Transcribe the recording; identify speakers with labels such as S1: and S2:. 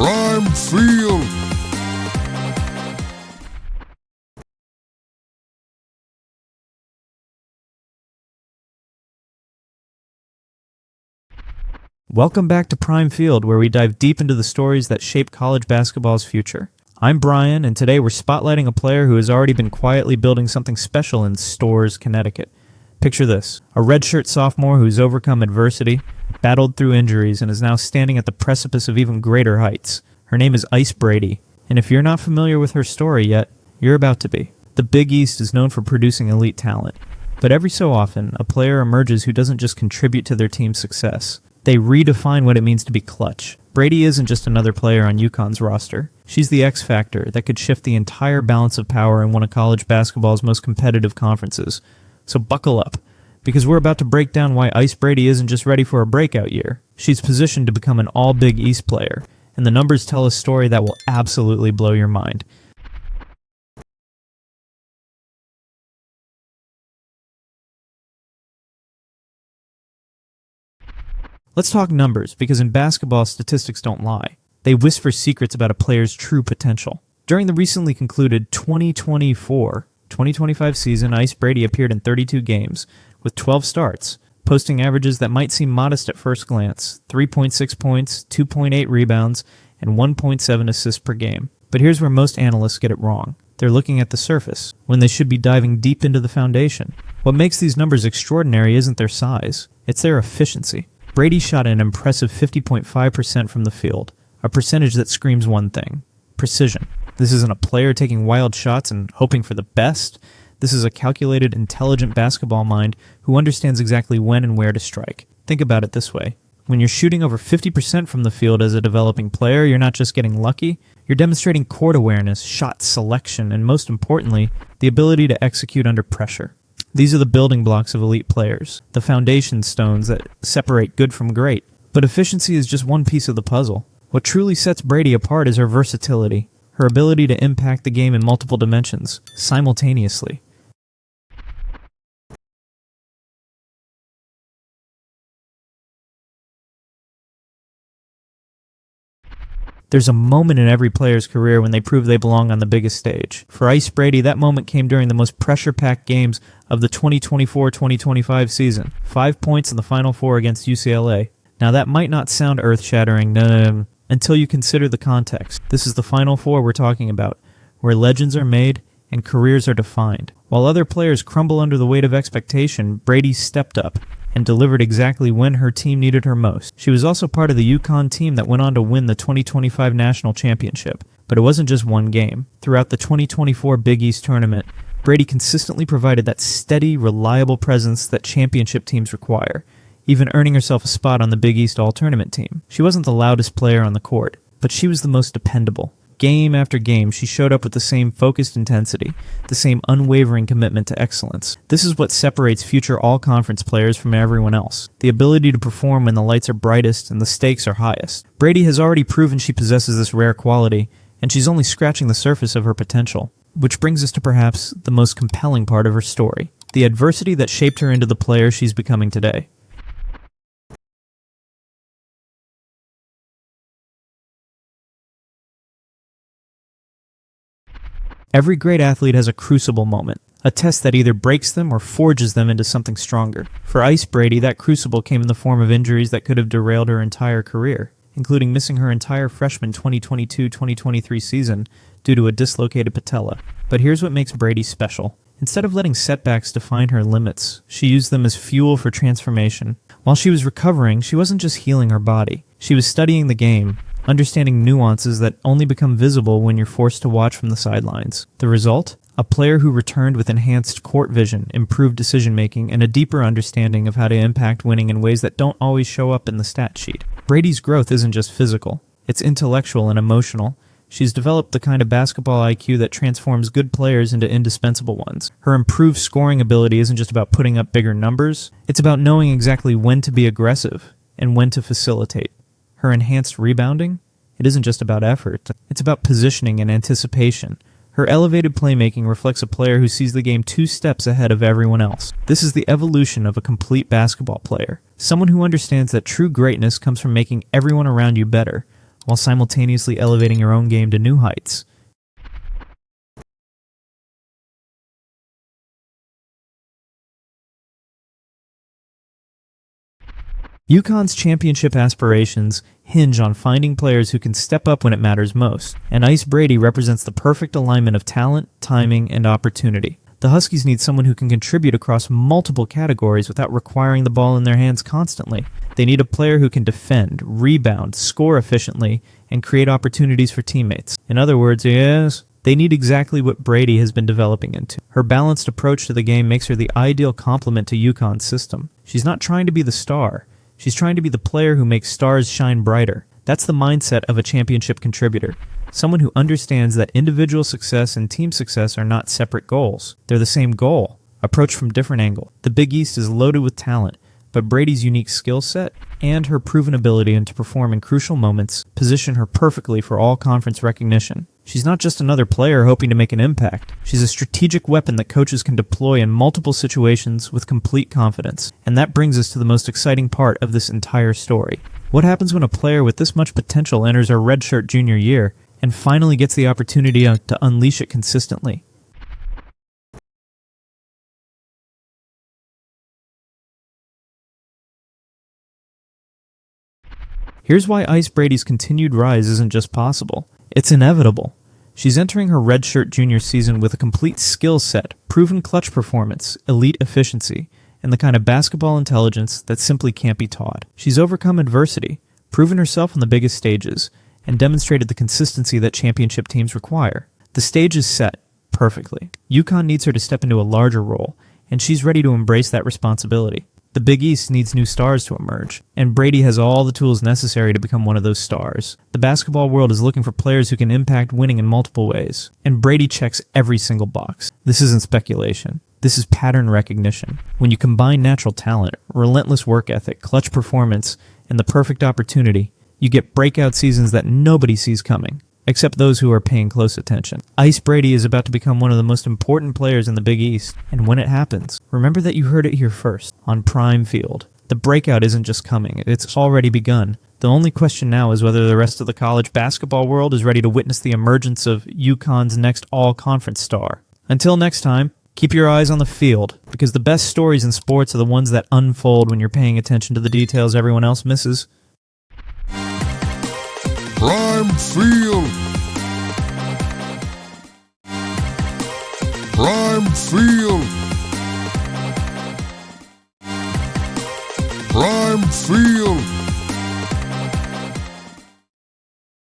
S1: Prime Field.
S2: Welcome back to Prime Field, where we dive deep into the stories that shape college basketball's future. I'm Brian, and today we're spotlighting a player who has already been quietly building something special in Storrs, Connecticut. Picture this, a redshirt sophomore who's overcome adversity, battled through injuries, and is now standing at the precipice of even greater heights. Her name is Ice Brady, and if you're not familiar with her story yet, you're about to be. The Big East is known for producing elite talent, but every so often, a player emerges who doesn't just contribute to their team's success. They redefine what it means to be clutch. Brady isn't just another player on UConn's roster. She's the X factor that could shift the entire balance of power in one of college basketball's most competitive conferences. So buckle up, because we're about to break down why Ice Brady isn't just ready for a breakout year. She's positioned to become an all-Big East player, and the numbers tell a story that will absolutely blow your mind. Let's talk numbers, because in basketball, statistics don't lie. They whisper secrets about a player's true potential. During the recently concluded 2024-2025 season, Ice Brady appeared in 32 games, with 12 starts, posting averages that might seem modest at first glance: 3.6 points, 2.8 rebounds, and 1.7 assists per game. But here's where most analysts get it wrong. They're looking at the surface, when they should be diving deep into the foundation. What makes these numbers extraordinary isn't their size, it's their efficiency. Brady shot an impressive 50.5% from the field, a percentage that screams one thing: precision. This isn't a player taking wild shots and hoping for the best. This is a calculated, intelligent basketball mind who understands exactly when and where to strike. Think about it this way. When you're shooting over 50% from the field as a developing player, you're not just getting lucky, you're demonstrating court awareness, shot selection, and most importantly, the ability to execute under pressure. These are the building blocks of elite players, the foundation stones that separate good from great. But efficiency is just one piece of the puzzle. What truly sets Brady apart is her versatility, her ability to impact the game in multiple dimensions, simultaneously. There's a moment in every player's career when they prove they belong on the biggest stage. For Ice Brady, that moment came during the most pressure-packed games of the 2024-2025 season. 5 points in the Final Four against UCLA. Now that might not sound earth-shattering until you consider the context. This is the Final Four we're talking about, where legends are made and careers are defined. While other players crumble under the weight of expectation, Brady stepped up and delivered exactly when her team needed her most. She was also part of the UConn team that went on to win the 2025 National Championship. But it wasn't just one game. Throughout the 2024 Big East Tournament, Brady consistently provided that steady, reliable presence that championship teams require, even earning herself a spot on the Big East All-Tournament team. She wasn't the loudest player on the court, but she was the most dependable. Game after game, she showed up with the same focused intensity, the same unwavering commitment to excellence. This is what separates future all-conference players from everyone else: the ability to perform when the lights are brightest and the stakes are highest. Brady has already proven she possesses this rare quality, and she's only scratching the surface of her potential. Which brings us to perhaps the most compelling part of her story: the adversity that shaped her into the player she's becoming today. Every great athlete has a crucible moment, a test that either breaks them or forges them into something stronger. For Ice Brady, that crucible came in the form of injuries that could have derailed her entire career, including missing her entire freshman 2022-2023 season due to a dislocated patella. But here's what makes Brady special. Instead of letting setbacks define her limits, she used them as fuel for transformation. While she was recovering, she wasn't just healing her body. She was studying the game, understanding nuances that only become visible when you're forced to watch from the sidelines. The result? A player who returned with enhanced court vision, improved decision-making, and a deeper understanding of how to impact winning in ways that don't always show up in the stat sheet. Brady's growth isn't just physical. It's intellectual and emotional. She's developed the kind of basketball IQ that transforms good players into indispensable ones. Her improved scoring ability isn't just about putting up bigger numbers. It's about knowing exactly when to be aggressive and when to facilitate. Her enhanced rebounding? It isn't just about effort. It's about positioning and anticipation. Her elevated playmaking reflects a player who sees the game 2 steps ahead of everyone else. This is the evolution of a complete basketball player. Someone who understands that true greatness comes from making everyone around you better, while simultaneously elevating your own game to new heights. UConn's championship aspirations hinge on finding players who can step up when it matters most, and Ice Brady represents the perfect alignment of talent, timing, and opportunity. The Huskies need someone who can contribute across multiple categories without requiring the ball in their hands constantly. They need a player who can defend, rebound, score efficiently, and create opportunities for teammates. In other words, yes, they need exactly what Brady has been developing into. Her balanced approach to the game makes her the ideal complement to UConn's system. She's not trying to be the star. She's trying to be the player who makes stars shine brighter. That's the mindset of a championship contributor. Someone who understands that individual success and team success are not separate goals. They're the same goal, approached from different angle. The Big East is loaded with talent, but Brady's unique skill set and her proven ability to perform in crucial moments position her perfectly for all-conference recognition. She's not just another player hoping to make an impact. She's a strategic weapon that coaches can deploy in multiple situations with complete confidence. And that brings us to the most exciting part of this entire story. What happens when a player with this much potential enters her redshirt junior year and finally gets the opportunity to unleash it consistently? Here's why Ice Brady's continued rise isn't just possible. It's inevitable. She's entering her redshirt junior season with a complete skill set, proven clutch performance, elite efficiency, and the kind of basketball intelligence that simply can't be taught. She's overcome adversity, proven herself on the biggest stages, and demonstrated the consistency that championship teams require. The stage is set perfectly. UConn needs her to step into a larger role, and she's ready to embrace that responsibility. The Big East needs new stars to emerge, and Brady has all the tools necessary to become one of those stars. The basketball world is looking for players who can impact winning in multiple ways, and Brady checks every single box. This isn't speculation. This is pattern recognition. When you combine natural talent, relentless work ethic, clutch performance, and the perfect opportunity, you get breakout seasons that nobody sees coming, except those who are paying close attention. Ice Brady is about to become one of the most important players in the Big East, and when it happens, remember that you heard it here first, on Prime Field. The breakout isn't just coming, it's already begun. The only question now is whether the rest of the college basketball world is ready to witness the emergence of UConn's next all-conference star. Until next time, keep your eyes on the field, because the best stories in sports are the ones that unfold when you're paying attention to the details everyone else misses.
S1: Prime Field. Prime Field.